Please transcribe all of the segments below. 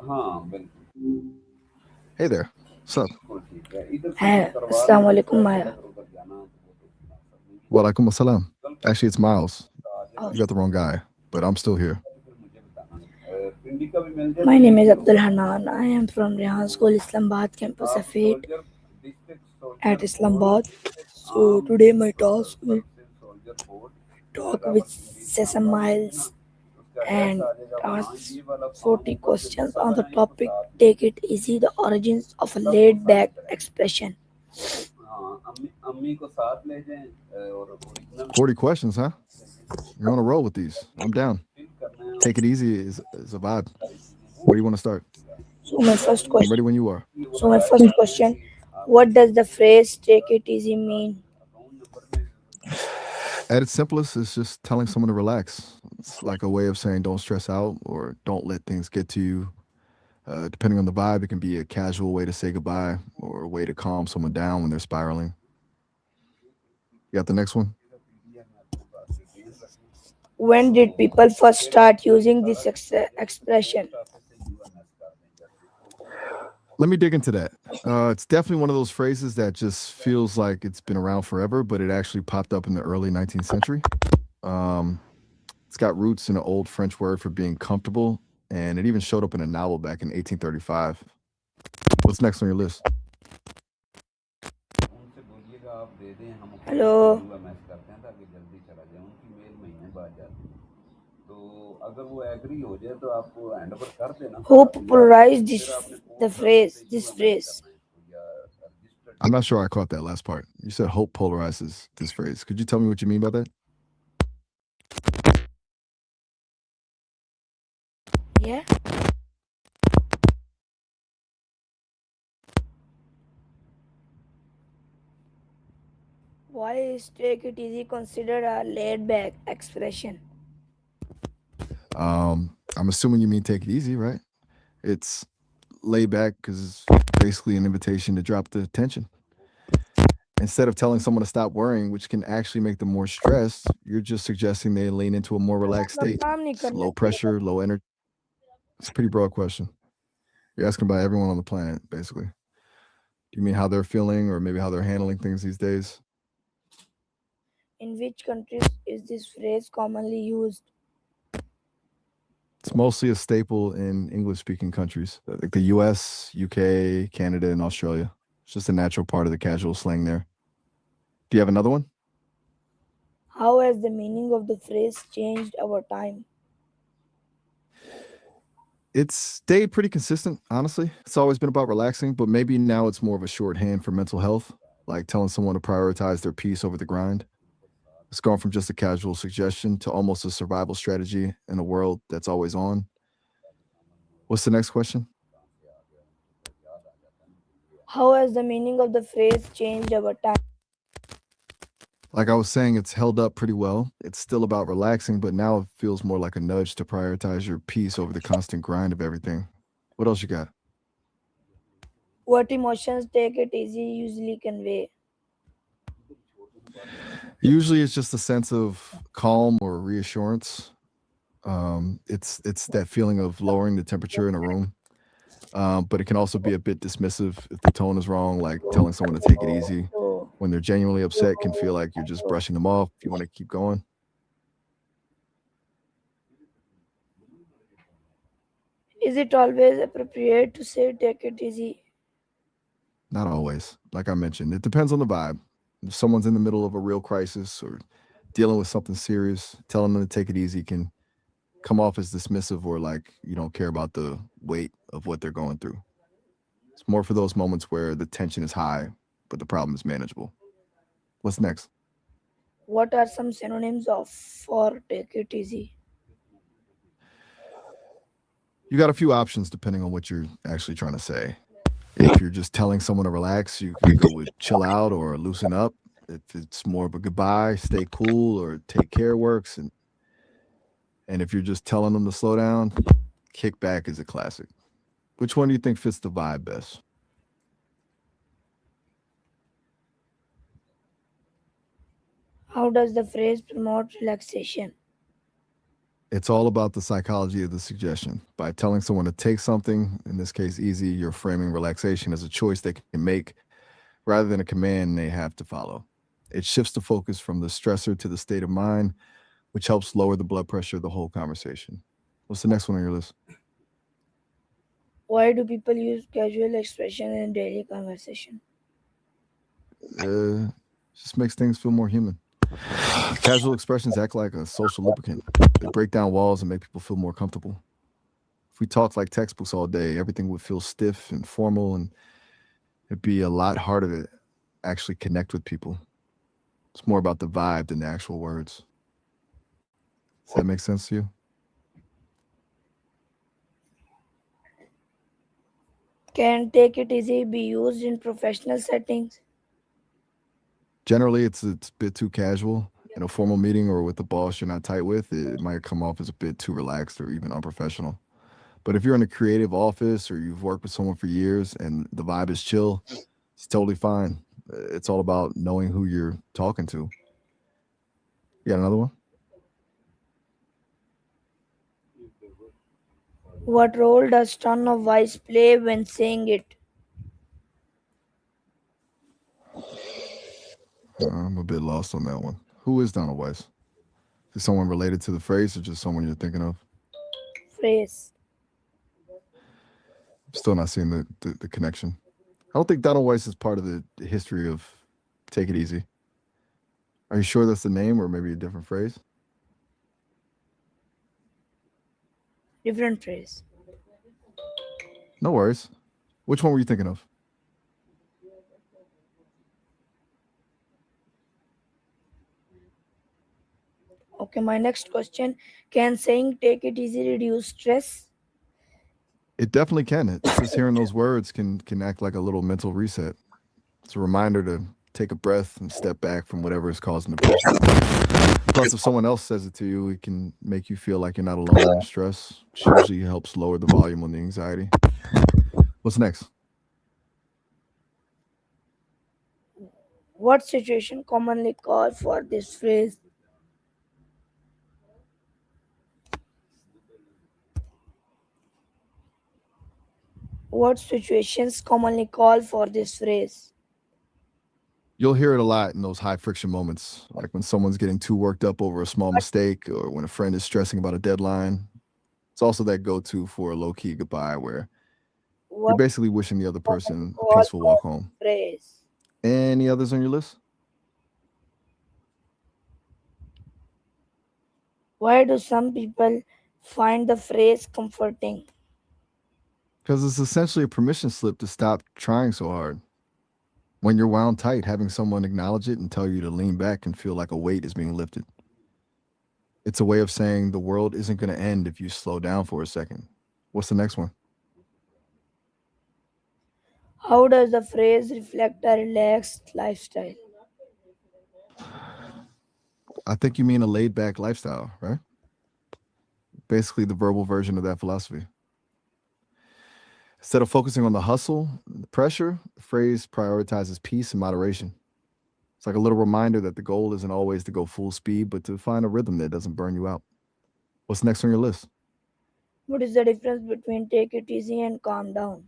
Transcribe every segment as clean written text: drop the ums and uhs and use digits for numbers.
हाँ, बिल्कुल। Hey there. What's up? बिल्कुल ठीक है। इधर से है तुम करवा अस्सलाम लेना, वालेकुम शायद माया। इधर-उधर जाना हो तो वो तो फिर आंसर नहीं है। Walaikum assalam. कल Actually, it's Miles. आ जाएगा You got the wrong guy, but I'm still here. तो फिर मुझे बताना। पिंडी का भी मिल जाए My तो name is ईज़ी Abdul होगा। Hanan. I am from Rehan School, Islamabad campus आप affiliate soldier district soldier at board, Islamabad. So armed today my task will services soldier board, talk जगह with पर पिंडी sesame शामबाग लिखे ना, miles उसका address and आ जाएगा वहाँ। ask ये वाला फॉर्म 40 ऊपर से questions दूसरा on the बना, इसको topic साथ में Take It Easy, the origins of a तब वो laid साइन back करेंगे। expression. हाँ, अम्मी अम्मी को साथ ले जाएं, और original 40 questions, huh? You're on a roll with these. I'm down. Fill करना है और Take it easy is a vibe. सारी चीज़ें हैं। Where do you want to start? So my first I'm ready question. when you are. वो So my लगाए first जाते हैं question. कि आपके What does the phrase "Take It Easy" mean? Account number में At its simplest, it's just telling someone to relax. It's like a way of saying don't stress out or don't let things get to you. Depending on the vibe, it can be a casual way to say goodbye or a way to calm someone down when they're spiraling. You got the next one? PDF में अपने पास detail रखें। When तो did people first फिर start using सारा this detail expression? Post office से UMS कर दें जैसे Let me dig into that. It's definitely one of those phrases that just feels like it's been around forever, but it actually popped up in the early 19th century. Um, it's got roots in an old French word for being comfortable, and it even showed up in a novel back in 1835. What's next on your list? उनसे बोलिएगा आप दे दें, हम post से Hello. UMS करते हैं ताकि जल्दी चला जाए। उनकी मेल महीने बाद जाती है, तो अगर वो एग्री हो जाए तो आप हैंड ओवर कर देना, Who या popularized फिर आपने the पोस्ट ऑफिस से phrase? This UMS phrase. करना है इसको, या registered I'm not email sure I भेजना caught that last part. You said hope polarizes this phrase. Could you tell me what you mean by that? Yeah. Why is "Take It Easy" considered a laid-back expression? I'm assuming you mean take it easy, right? It's laid back because it's basically an invitation to drop the tension. Instead of telling someone to stop worrying, which can actually make them more stressed, you're just suggesting they lean into a more relaxed मतलब state. काम नहीं It's करने low देगा। pressure, low energy. It's a pretty broad question. You're asking about everyone on the planet, basically. Do you mean how they're feeling or maybe how they're handling things these days? In which countries is this phrase commonly used? It's mostly a staple in English speaking countries like the US, UK, Canada, and Australia. It's just a natural part of the casual slang there. Do you have another one? How has the meaning of the phrase changed over time? It's stayed pretty consistent, honestly. It's always been about relaxing, but maybe now it's more of a shorthand for mental health, like telling someone to prioritize their peace over the grind. It's gone from just a casual suggestion to almost a survival strategy in a world that's always on. What's the next question? How has the meaning of the phrase changed over time? Like I was saying, it's held up pretty well. It's still about relaxing, but now it feels more like a nudge to prioritize your peace over the constant grind of everything. What else you got? What emotions "Take It Easy" usually convey? Usually it's just a sense of calm or reassurance. It's that feeling of lowering the temperature in a room. But it can also be a bit dismissive if the tone is wrong, like telling someone to take it easy. So, When they're genuinely upset, can feel like you're just brushing them off. You want to keep going. is it always appropriate to say "Take It Easy"? Not always. Like I mentioned, it depends on the vibe. If someone's in the middle of a real crisis or dealing with something serious, telling them to take it easy can come off as dismissive or like you don't care about the weight of what they're going through. It's more for those moments where the tension is high, but the problem is manageable. What's next? What are some synonyms of for "Take It Easy"? You got a few options depending on what you're actually trying to say. If you're just telling someone to relax, you could go with chill out or loosen up. If it's more of a goodbye, stay cool or take care works. And if you're just telling them to slow down, kick back is a classic. Which one do you think fits the vibe best? How does the phrase promote relaxation? It's all about the psychology of the suggestion. By telling someone to take something, in this case, easy, you're framing relaxation as a choice they can make rather than a command they have to follow. It shifts the focus from the stressor to the state of mind, which helps lower the blood pressure of the whole conversation. What's the next one on your list? Why do people use casual expression in daily conversation? Just makes things feel more human. Casual expressions act like a social lubricant. They break down walls and make people feel more comfortable. If we talked like textbooks all day, everything would feel stiff and formal, and it'd be a lot harder to actually connect with people. It's more about the vibe than the actual words. Does that make sense to you? Can take it easy be used in professional settings? Generally, it's a bit too casual. In a formal meeting or with a boss you're not tight with, it might come off as a bit too relaxed or even unprofessional. But if you're in a creative office or you've worked with someone for years and the vibe is chill, it's totally fine. It's all about knowing who you're talking to. You got another one? What role does tone of voice play when saying it? I'm a bit lost on that one. Who is Donald Weiss? Is someone related to the phrase or just someone you're thinking of? Phrase. I'm still not seeing the connection. I don't think Donald Weiss is part of the history of Take It Easy. Are you sure that's the name or maybe a different phrase? Different phrase. No worries. Which one were you thinking of? Okay, my next question. Can saying take it easy reduce stress? It definitely can. Just hearing those words can act like a little mental reset. It's a reminder to take a breath and step back from whatever is causing the pressure. Plus, if someone else says it to you, it can make you feel like you're not alone in your stress, which usually helps lower the volume on the anxiety. What's next? What situation commonly call for this phrase? What situations commonly call for this phrase? You'll hear it a lot in those high friction moments, like when someone's getting too worked up over a small mistake or when a friend is stressing about a deadline. It's also that go to for a low key goodbye where you're What basically wishing the other commonly person a call peaceful for walk home. this phrase? Any others on your list? Why do some people find the phrase comforting? Because it's essentially a permission slip to stop trying so hard. When you're wound tight, having someone acknowledge it and tell you to lean back can feel like a weight is being lifted. It's a way of saying the world isn't going to end if you slow down for a second. What's the next one? How does the phrase reflect a relaxed lifestyle? I think you mean a laid back lifestyle, right? Basically, the verbal version of that philosophy. Instead of focusing on the hustle, the pressure, the phrase prioritizes peace and moderation. It's like a little reminder that the goal isn't always to go full speed, but to find a rhythm that doesn't burn you out. What's next on your list? What is the difference between take it easy and calm down?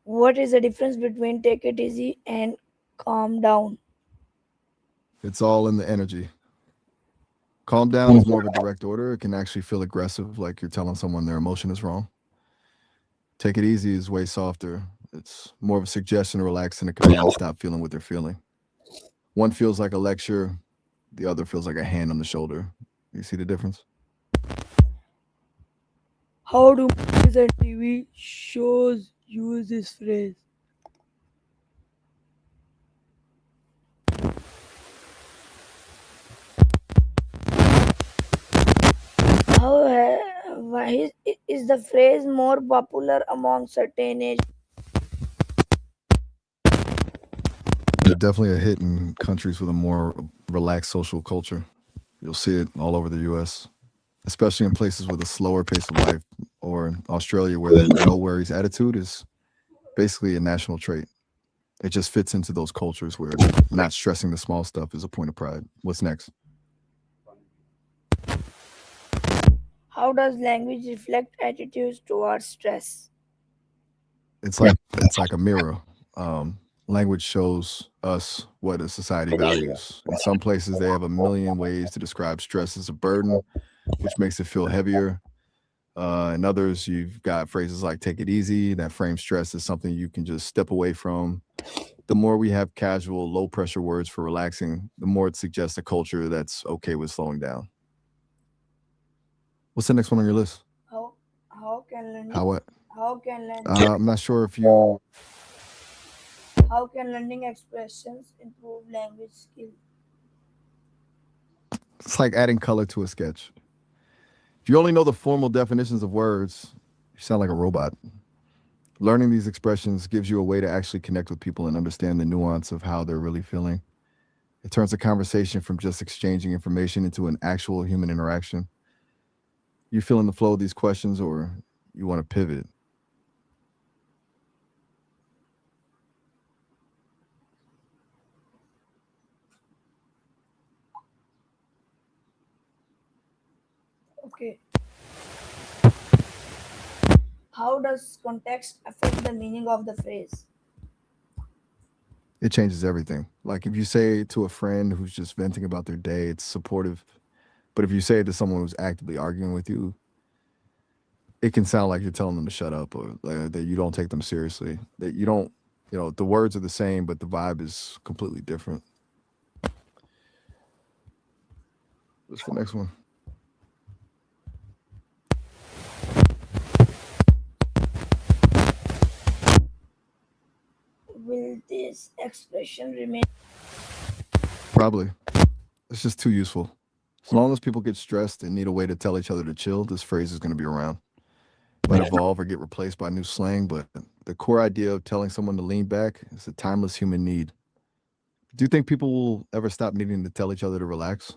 What is the difference between take it easy and calm down? It's all in the energy. Calm down is more of a direct order. It can actually feel aggressive, like you're telling someone their emotion is wrong. Take it easy is way softer. It's more of a suggestion to relax and a command to stop feeling what they're feeling. One feels like a lecture, the other feels like a hand on the shoulder. You see the difference? How do movies and TV shows use this phrase? Why is the phrase more popular among certain age? They're definitely a hit in countries with a more relaxed social culture. You'll see it all over the US, especially in places with a slower pace of life, or in Australia where that no worries attitude is basically a national trait. It just fits into those cultures where not stressing the small stuff is a point of pride. What's next? How does language reflect attitudes towards stress? It's like a mirror. Language shows us what a society values. In some places, they have a million ways to describe stress as a burden, which makes it feel heavier. In others, you've got phrases like "take it easy" that frame stress as something you can just step away from. The more we have casual, low pressure words for relaxing, the more it suggests a culture that's okay with slowing down. What's the next one on your list? How how can learning How what? how can learn I'm not sure if you. how can learning expressions improve language skill? It's like adding color to a sketch. If you only know the formal definitions of words, you sound like a robot. Learning these expressions gives you a way to actually connect with people and understand the nuance of how they're really feeling. It turns a conversation from just exchanging information into an actual human interaction. You feeling the flow of these questions or you want to pivot? Okay. How does context affect the meaning of the phrase? It changes everything. Like if you say it to a friend who's just venting about their day, it's supportive. But if you say it to someone who's actively arguing with you, it can sound like you're telling them to shut up or that you don't take them seriously. That you don't, the words are the same, but the vibe is completely different. What's the next one? Will this expression remain? Probably. It's just too useful. As long as people get stressed and need a way to tell each other to chill, this phrase is going to be around. It might evolve or get replaced by new slang, but the core idea of telling someone to lean back is a timeless human need. Do you think people will ever stop needing to tell each other to relax?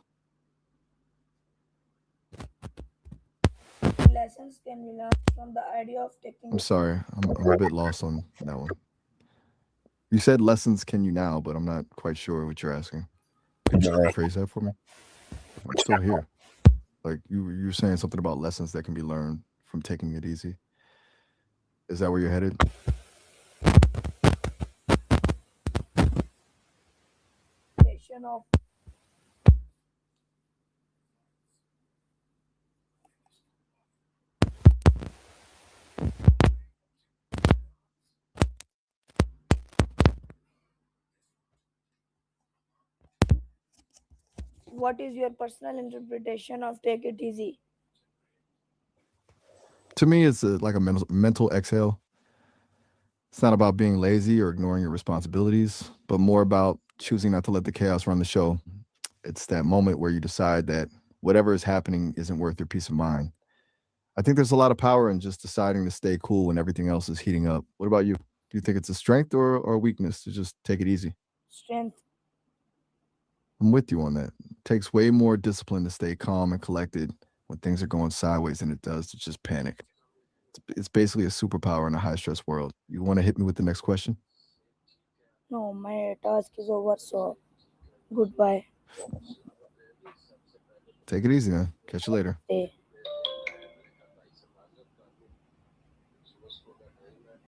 Lessons can be learned from the idea of taking I'm sorry. I'm a bit lost on that one. You said lessons can you now, but I'm not quite sure what you're asking. Could you rephrase that for me? I'm still here. Like you're saying something about lessons that can be learned from taking it easy. Is that where you're headed? interpretation of what is your personal interpretation of take it easy? To me, it's like a mental exhale. It's not about being lazy or ignoring your responsibilities, but more about choosing not to let the chaos run the show. It's that moment where you decide that whatever is happening isn't worth your peace of mind. I think there's a lot of power in just deciding to stay cool when everything else is heating up. What about you? Do you think it's a strength or a weakness to just take it easy? Strength. I'm with you on that. It takes way more discipline to stay calm and collected when things are going sideways than it does to just panic. It's basically a superpower in a high stress world. You want to hit me with the next question? No, my task is over, so goodbye. Take it easy, man. Catch you later. Stay.